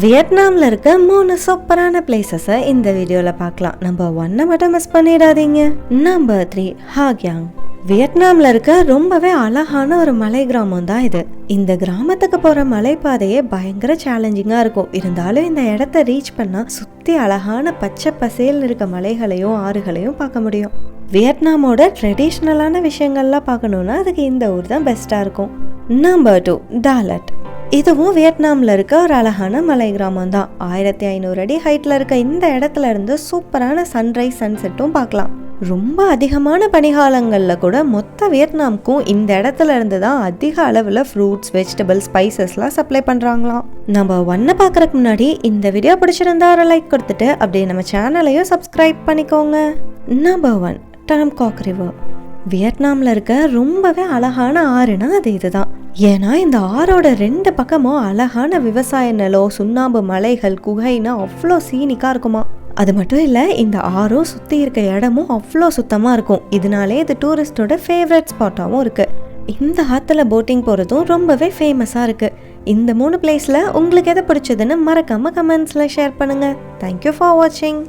வியட்நாமில் இருக்க 3 சூப்பரான பிளேசஸை இந்த வீடியோவில் பார்க்கலாம். நம்பர் 1 மட்டும் மிஸ் பண்ணிடாதீங்க. நம்பர் 3 ஹாக்யாங். வியட்நாமில் இருக்க ரொம்பவே அழகான ஒரு மலை கிராமம் தான் இது. இந்த கிராமத்துக்கு போகிற மலைப்பாதையே பயங்கர சேலஞ்சிங்காக இருக்கும். இருந்தாலும் இந்த இடத்த ரீச் பண்ணால் சுற்றி அழகான பச்சை பசேல்னு இருக்க மலைகளையும் ஆறுகளையும் பார்க்க முடியும். வியட்நாமோட ட்ரெடிஷ்னலான விஷயங்கள்லாம் பார்க்கணுன்னா அதுக்கு இந்த ஊர் தான் பெஸ்ட்டாக இருக்கும். நம்பர் 2 டாலட். இதுவும் வியட்நாமில் இருக்க ஒரு அழகான மலை கிராமம் தான். 1500 அடி ஹைட்டில் இருக்க இந்த இடத்துல இருந்து சூப்பரான சன்ரைஸ் சன்செட்டும் பார்க்கலாம். ரொம்ப அதிகமான பனிகாலங்களில் கூட மொத்த வியட்நாமுக்கும் இந்த இடத்துல இருந்து தான் அதிக அளவில் ஃப்ரூட்ஸ், வெஜிடபிள்ஸ், ஸ்பைசஸ்லாம் சப்ளை பண்ணுறாங்களாம். நம்ம 1 பார்க்குறதுக்கு முன்னாடி இந்த வீடியோ பிடிச்சிருந்தா ஒரு லைக் கொடுத்துட்டு அப்படியே நம்ம சேனலையும் சப்ஸ்கிரைப் பண்ணிக்கோங்க. நம்பர் 1 டாம் காக் ரிவர். வியட்நாமில் இருக்க ரொம்பவே அழகான ஆறுனா அது இதுதான். ஏன்னா இந்த ஆறோட 2 பக்கமும் அழகான விவசாய நிலம், சுண்ணாம்பு மலைகள், குகைன்னு அவ்வளோ சீனிக்காக இருக்குமா. அது மட்டும் இல்லை, இந்த ஆறும் சுற்றி இருக்க இடமும் அவ்வளோ சுத்தமாக இருக்கும். இதனாலே இது டூரிஸ்டோட ஃபேவரட் ஸ்பாட்டாகவும் இருக்குது. இந்த ஆற்றுல போட்டிங் போகிறதும் ரொம்பவே ஃபேமஸாக இருக்குது. இந்த 3 பிளேஸில் உங்களுக்கு எதை பிடிச்சதுன்னு மறக்காமல் கமெண்ட்ஸில் ஷேர் பண்ணுங்கள். தேங்க்யூ ஃபார் வாட்சிங்.